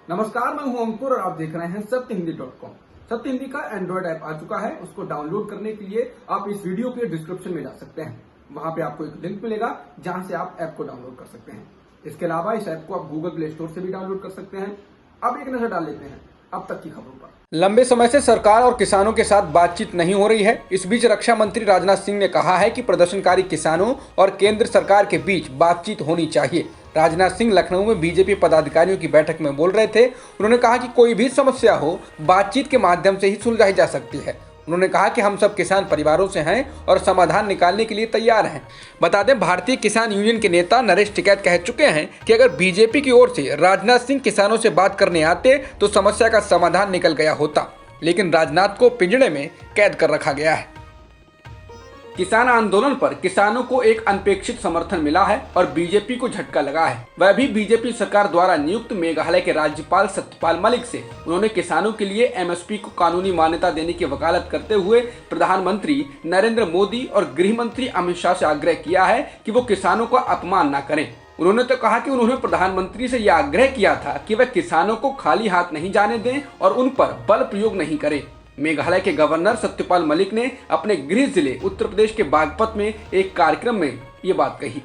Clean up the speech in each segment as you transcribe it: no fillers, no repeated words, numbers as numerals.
नमस्कार, मैं हूं अंकुर और आप देख रहे हैं सत्यहिंदी.com। सत्य हिंदी का एंड्रॉइड ऐप आ चुका है। उसको डाउनलोड करने के लिए आप इस वीडियो के डिस्क्रिप्शन में जा सकते हैं। वहां पे आपको एक लिंक मिलेगा जहां से आप ऐप को डाउनलोड कर सकते हैं। इसके अलावा इस ऐप को आप गूगल प्ले स्टोर से भी डाउनलोड कर सकते हैं। अब एक नजर डाल लेते हैं अब तक की खबरों पर। लंबे समय से सरकार और किसानों के साथ बातचीत नहीं हो रही है। इस बीच रक्षा मंत्री राजनाथ सिंह ने कहा है कि प्रदर्शनकारी किसानों और केंद्र सरकार के बीच बातचीत होनी चाहिए। राजनाथ सिंह लखनऊ में बीजेपी पदाधिकारियों की बैठक में बोल रहे थे। उन्होंने कहा कि कोई भी समस्या हो बातचीत के माध्यम से ही सुलझाई जा सकती है। उन्होंने कहा कि हम सब किसान परिवारों से हैं और समाधान निकालने के लिए तैयार हैं। बता दें, भारतीय किसान यूनियन के नेता नरेश टिकैत कह चुके हैं कि अगर बीजेपी की ओर से राजनाथ सिंह किसानों से बात करने आते तो समस्या का समाधान निकल गया होता, लेकिन राजनाथ को पिंजड़े में कैद कर रखा गया है। किसान आंदोलन पर किसानों को एक अनपेक्षित समर्थन मिला है और बीजेपी को झटका लगा है, वह भी बीजेपी सरकार द्वारा नियुक्त मेघालय के राज्यपाल सत्यपाल मलिक से। उन्होंने किसानों के लिए एमएसपी को कानूनी मान्यता देने की वकालत करते हुए प्रधानमंत्री नरेंद्र मोदी और गृह मंत्री अमित शाह से आग्रह किया है कि वो किसानों का अपमान न करें। उन्होंने तो कहा कि उन्होंने प्रधानमंत्री से यह आग्रह किया था कि वह किसानों को खाली हाथ नहीं जाने दें और उन पर बल प्रयोग नहीं करें। मेघालय के गवर्नर सत्यपाल मलिक ने अपने गृह जिले उत्तर प्रदेश के बागपत में एक कार्यक्रम में ये बात कही।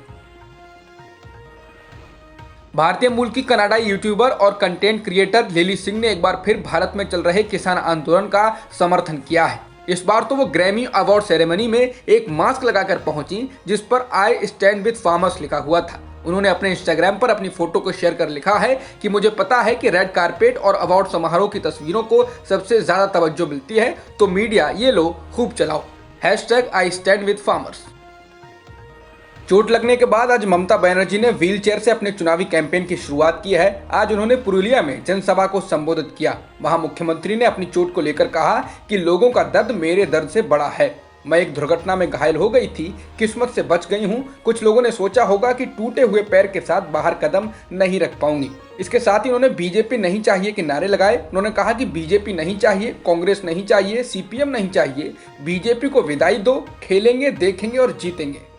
भारतीय मूल की कनाडाई यूट्यूबर और कंटेंट क्रिएटर लिली सिंह ने एक बार फिर भारत में चल रहे किसान आंदोलन का समर्थन किया है। इस बार तो वो ग्रैमी अवार्ड सेरेमनी में एक मास्क लगाकर पहुंची जिस पर आई स्टैंड विद फार्मर्स लिखा हुआ था। उन्होंने अपने इंस्टाग्राम पर अपनी फोटो को शेयर कर लिखा है कि मुझे पता है कि रेड कारपेट और अवार्ड समारोह की तस्वीरों को सबसे ज्यादा तवज्जो मिलती है, तो मीडिया ये लो खूब चलाओ। #I stand with farmers। चोट लगने के बाद आज ममता बनर्जी ने व्हीलचेयर से अपने चुनावी कैंपेन की शुरुआत की है। आज उन्होंने पुरुलिया में जनसभा को संबोधित किया। वहां मुख्यमंत्री ने अपनी चोट को लेकर कहा कि लोगों का दर्द मेरे दर्द से बड़ा है। मैं एक दुर्घटना में घायल हो गई थी, किस्मत से बच गई हूँ। कुछ लोगों ने सोचा होगा कि टूटे हुए पैर के साथ बाहर कदम नहीं रख पाऊंगी। इसके साथ ही उन्होंने बीजेपी नहीं चाहिए के नारे लगाए। उन्होंने कहा कि बीजेपी नहीं चाहिए, कांग्रेस नहीं चाहिए, सीपीएम नहीं चाहिए, बीजेपी को विदाई दो, खेलेंगे, देखेंगे और जीतेंगे।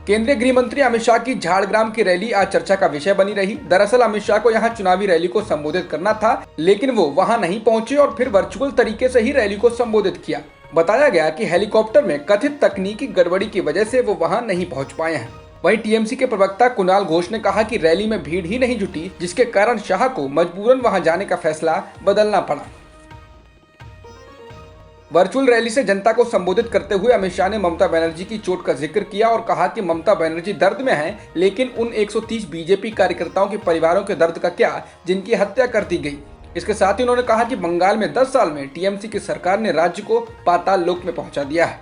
केंद्रीय गृह मंत्री अमित शाह की झाड़ग्राम की रैली आज चर्चा का विषय बनी रही। दरअसल अमित शाह को यहां चुनावी रैली को संबोधित करना था, लेकिन वो वहां नहीं पहुंचे और फिर वर्चुअल तरीके से ही रैली को संबोधित किया। बताया गया कि हेलीकॉप्टर में कथित तकनीकी गड़बड़ी की वजह से वो वहां नहीं पहुंच पाए हैं। वहीं टीएमसी के प्रवक्ता कुणाल घोष ने कहा कि रैली में भीड़ ही नहीं जुटी, जिसके कारण शाह को मजबूरन वहां जाने का फैसला बदलना पड़ा। वर्चुअल रैली से जनता को संबोधित करते हुए अमित शाह ने ममता बनर्जी की चोट का जिक्र किया और कहा कि ममता बनर्जी दर्द में हैं, लेकिन उन 130 बीजेपी कार्यकर्ताओं के परिवारों के दर्द का क्या, जिनकी हत्या कर दी गई। इसके साथ ही उन्होंने कहा कि बंगाल में 10 साल में टीएमसी की सरकार ने राज्य को पाताल लोक में पहुंचा दिया है।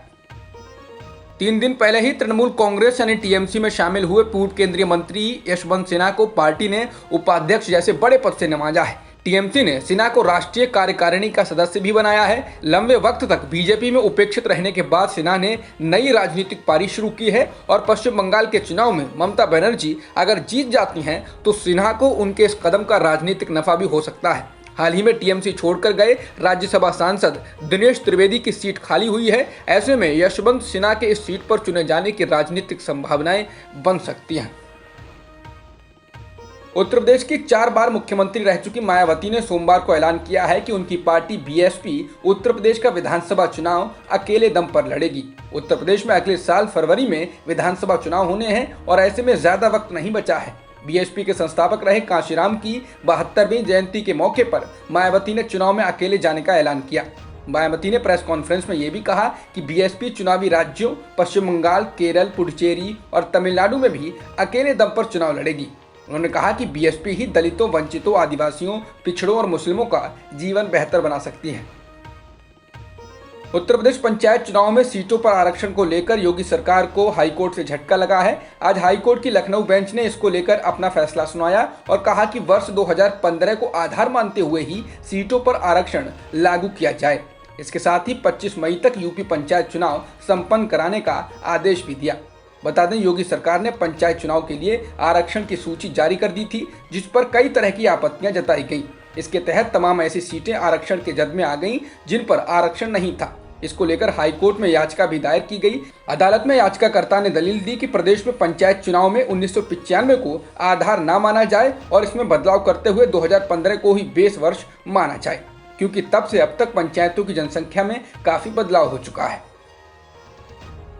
3 दिन पहले ही तृणमूल कांग्रेस यानी टीएमसी में शामिल हुए पूर्व केंद्रीय मंत्री यशवंत सिन्हा को पार्टी ने उपाध्यक्ष जैसे बड़े पद से नवाजा है। टीएमसी ने सिन्हा को राष्ट्रीय कार्यकारिणी का सदस्य भी बनाया है। लंबे वक्त तक बीजेपी में उपेक्षित रहने के बाद सिन्हा ने नई राजनीतिक पारी शुरू की है और पश्चिम बंगाल के चुनाव में ममता बनर्जी अगर जीत जाती हैं तो सिन्हा को उनके इस कदम का राजनीतिक नफा भी हो सकता है। हाल ही में टीएमसी छोड़कर गए राज्यसभा सांसद दिनेश त्रिवेदी की सीट खाली हुई है। ऐसे में यशवंत सिन्हा के इस सीट पर चुने जाने की राजनीतिक संभावनाएं बन सकती हैं। उत्तर प्रदेश की 4 बार मुख्यमंत्री रह चुकी मायावती ने सोमवार को ऐलान किया है कि उनकी पार्टी बीएसपी उत्तर प्रदेश का विधानसभा चुनाव अकेले दम पर लड़ेगी। उत्तर प्रदेश में अगले साल फरवरी में विधानसभा चुनाव होने हैं और ऐसे में ज्यादा वक्त नहीं बचा है। बीएसपी के संस्थापक रहे कांशीराम की 72वीं जयंती के मौके पर मायावती ने चुनाव में अकेले जाने का ऐलान किया। मायावती ने प्रेस कॉन्फ्रेंस में यह भी कहा कि बीएसपी चुनावी राज्यों पश्चिम बंगाल, केरल, पुडुचेरी और तमिलनाडु में भी अकेले दम पर चुनाव लड़ेगी। उन्होंने कहा कि बीएसपी ही दलितों, वंचितों, आदिवासियों, पिछड़ों और मुस्लिमों का जीवन बेहतर बना सकती है। उत्तर प्रदेश पंचायत चुनाव में सीटों पर आरक्षण को लेकर योगी सरकार को हाईकोर्ट से झटका लगा है। आज हाईकोर्ट की लखनऊ बेंच ने इसको लेकर अपना फैसला सुनाया और कहा कि वर्ष 2015 को आधार मानते हुए ही सीटों पर आरक्षण लागू किया जाए। इसके साथ ही 25 मई तक यूपी पंचायत चुनाव संपन्न कराने का आदेश भी दिया। बता दें, योगी सरकार ने पंचायत चुनाव के लिए आरक्षण की सूची जारी कर दी थी, जिस पर कई तरह की आपत्तियां जताई गई। इसके तहत तमाम ऐसी सीटें आरक्षण के जद में आ गईं जिन पर आरक्षण नहीं था। इसको लेकर हाईकोर्ट में याचिका भी दायर की गई। अदालत में याचिकाकर्ता ने दलील दी कि प्रदेश में पंचायत चुनाव में 1995 को आधार न माना जाए और इसमें बदलाव करते हुए 2015 को ही बेस वर्ष माना जाए, क्योंकि तब से अब तक पंचायतों की जनसंख्या में काफी बदलाव हो चुका है।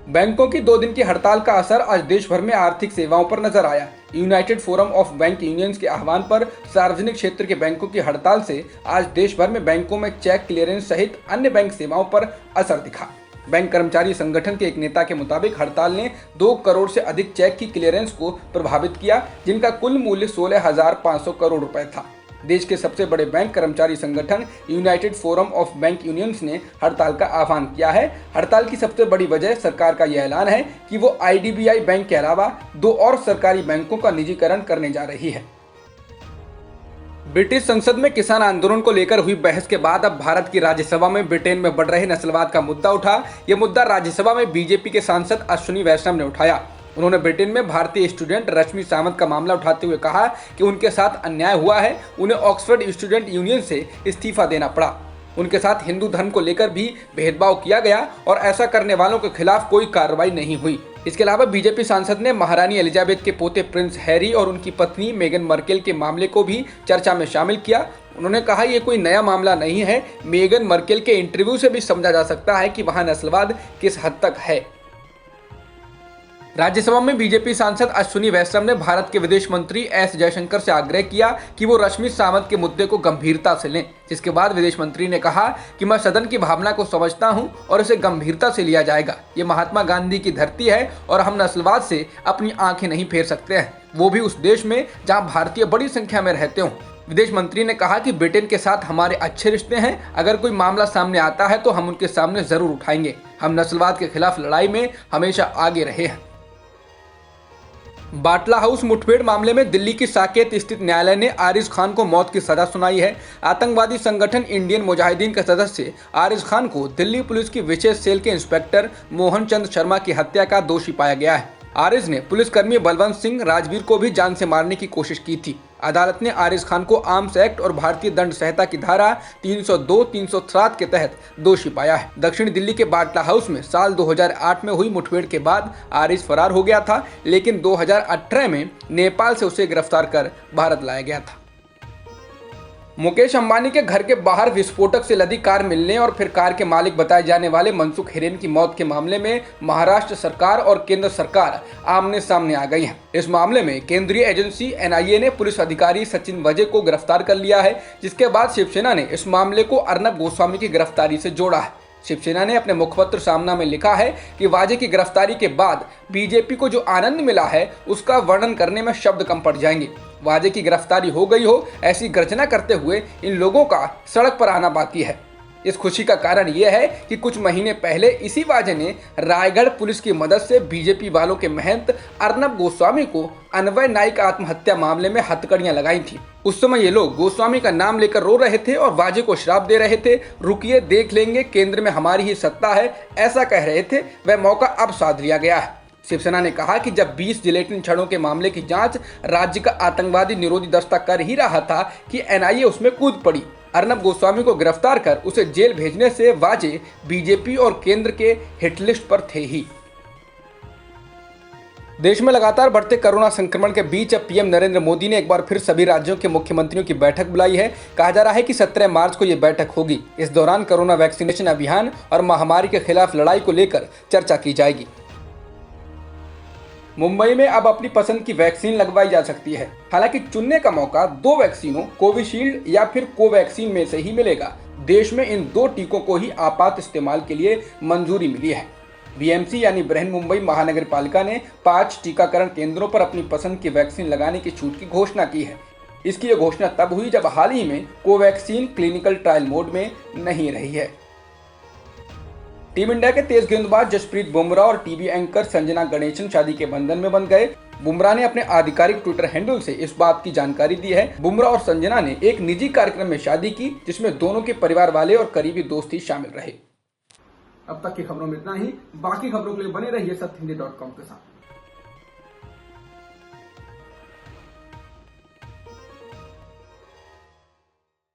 बैंकों की 2 दिन की हड़ताल का असर आज देश भर में आर्थिक सेवाओं पर नजर आया। United forum of bank unions के आह्वान पर सार्वजनिक क्षेत्र के बैंकों की हड़ताल से आज देश भर में बैंकों में चेक क्लियरेंस सहित अन्य बैंक सेवाओं पर असर दिखा। बैंक कर्मचारी संगठन के एक नेता के मुताबिक हड़ताल ने 2 करोड़ से अधिक चेक की क्लियरेंस को प्रभावित किया, जिनका कुल मूल्य 16,500 करोड़ रुपए था। देश के सबसे बड़े बैंक कर्मचारी संगठन United forum of bank unions ने हड़ताल का आह्वान किया है। हड़ताल की सबसे बड़ी वजह सरकार का यह ऐलान है कि वो IDBI बैंक के अलावा 2 और सरकारी बैंकों का निजीकरण करने जा रही है। ब्रिटिश संसद में किसान आंदोलन को लेकर हुई बहस के बाद अब भारत की राज्यसभा में ब्रिटेन में बढ़ रहे नस्लवाद का मुद्दा उठा। यह मुद्दा राज्यसभा में बीजेपी के सांसद अश्विनी वैष्णव ने उठाया। उन्होंने ब्रिटेन में भारतीय स्टूडेंट रश्मि सावंत का मामला उठाते हुए कहा कि उनके साथ अन्याय हुआ है, उन्हें ऑक्सफोर्ड स्टूडेंट यूनियन से इस्तीफा देना पड़ा। उनके साथ हिंदू धर्म को लेकर भी भेदभाव किया गया और ऐसा करने वालों के खिलाफ कोई कार्रवाई नहीं हुई। इसके अलावा बीजेपी सांसद ने महारानी एलिजाबेथ के पोते प्रिंस हैरी और उनकी पत्नी मेगन मर्केल के मामले को भी चर्चा में शामिल किया। उन्होंने कहा ये कोई नया मामला नहीं है। मेगन मर्केल के इंटरव्यू से भी समझा जा सकता है कि वहां नस्लवाद किस हद तक है। राज्यसभा में बीजेपी सांसद अश्विनी वैष्णव ने भारत के विदेश मंत्री एस जयशंकर से आग्रह किया कि वो रश्मि सावंत के मुद्दे को गंभीरता से लें, जिसके बाद विदेश मंत्री ने कहा कि मैं सदन की भावना को समझता हूं और इसे गंभीरता से लिया जाएगा। ये महात्मा गांधी की धरती है और हम नस्लवाद से अपनी आंखें नहीं फेर सकते हैं, वो भी उस देश में जहां भारतीय बड़ी संख्या में रहते हों। विदेश मंत्री ने कहा कि ब्रिटेन के साथ हमारे अच्छे रिश्ते हैं, अगर कोई मामला सामने आता है तो हम उनके सामने जरूर उठाएंगे। हम नस्लवाद के खिलाफ लड़ाई में हमेशा आगे रहे हैं। बाटला हाउस मुठभेड़ मामले में दिल्ली की साकेत स्थित न्यायालय ने आरिज खान को मौत की सजा सुनाई है। आतंकवादी संगठन इंडियन मुजाहिदीन के सदस्य आरिज खान को दिल्ली पुलिस की विशेष सेल के इंस्पेक्टर मोहन चंद शर्मा की हत्या का दोषी पाया गया है। आरिज ने पुलिसकर्मी बलवंत सिंह राजवीर को भी जान से मारने की कोशिश की थी। अदालत ने आरिज खान को आर्म्स एक्ट और भारतीय दंड संहिता की धारा 302-307 के तहत दोषी पाया है। दक्षिण दिल्ली के बाटला हाउस में साल 2008 में हुई मुठभेड़ के बाद आरिज फरार हो गया था, लेकिन 2018 में नेपाल से उसे गिरफ्तार कर भारत लाया गया था। मुकेश अंबानी के घर के बाहर विस्फोटक से लदी कार मिलने और फिर कार के मालिक बताए जाने वाले मनसुख हिरेन की मौत के मामले में महाराष्ट्र सरकार और केंद्र सरकार आमने सामने आ गई हैं। इस मामले में केंद्रीय एजेंसी NIA ने पुलिस अधिकारी सचिन वजे को गिरफ्तार कर लिया है, जिसके बाद शिवसेना ने इस मामले को अर्नब गोस्वामी की गिरफ्तारी से जोड़ा है। शिवसेना ने अपने मुखपत्र सामना में लिखा है कि वाजे की गिरफ्तारी के बाद बीजेपी को जो आनंद मिला है उसका वर्णन करने में शब्द कम पड़ जाएंगे। वाजे की गिरफ्तारी हो गई हो ऐसी गर्जना करते हुए इन लोगों का सड़क पर आना बाकी है। इस खुशी का कारण यह है कि कुछ महीने पहले इसी वाजे ने रायगढ़ पुलिस की मदद से बीजेपी वालों के महंत अर्नब गोस्वामी को अन्वय नाइक आत्महत्या मामले में हथकड़ियां लगाई थी। उस समय ये लोग गोस्वामी का नाम लेकर रो रहे थे और वाजे को श्राप दे रहे थे। रुकिए देख लेंगे, केंद्र में हमारी ही सत्ता है, ऐसा कह रहे थे। वह मौका अब साध लिया गया है। शिवसेना ने कहा कि जब 20 जिलेटिन छड़ों के मामले की जांच राज्य का आतंकवादी निरोधी दस्ता कर ही रहा था कि NIA उसमें कूद पड़ी। अर्नब गोस्वामी को गिरफ्तार कर उसे जेल भेजने से वाजे बीजेपी और केंद्र के हिट लिस्ट पर थे ही। देश में लगातार बढ़ते कोरोना संक्रमण के बीच अब PM नरेंद्र मोदी ने एक बार फिर सभी राज्यों के मुख्यमंत्रियों की बैठक बुलाई है। कहा जा रहा है कि 17 मार्च को यह बैठक होगी। इस दौरान कोरोना वैक्सीनेशन अभियान और महामारी के खिलाफ लड़ाई को लेकर चर्चा की जाएगी। मुंबई में अब अपनी पसंद की वैक्सीन लगवाई जा सकती है। हालांकि चुनने का मौका 2 वैक्सीनों कोविशील्ड या फिर कोवैक्सीन में से ही मिलेगा। देश में इन 2 टीकों को ही आपात इस्तेमाल के लिए मंजूरी मिली है। BMC यानी बृहन्मुंबई महानगर पालिका ने 5 टीकाकरण केंद्रों पर अपनी पसंद की वैक्सीन लगाने की छूट की घोषणा की है। इसकी यह घोषणा तब हुई जब हाल ही में कोवैक्सीन क्लिनिकल ट्रायल मोड में नहीं रही है। टीम इंडिया के तेज गेंदबाज जसप्रीत बुमराह और टीवी एंकर संजना गणेशन शादी के बंधन में बंध गए। बुमराह ने अपने आधिकारिक ट्विटर हैंडल से इस बात की जानकारी दी है। बुमराह और संजना ने एक निजी कार्यक्रम में शादी की, जिसमें दोनों के परिवार वाले और करीबी दोस्त ही शामिल रहे। अब तक की खबरों में इतना ही। बाकी खबरों के लिए बने रहिए सत्यहिंदी.com के साथ।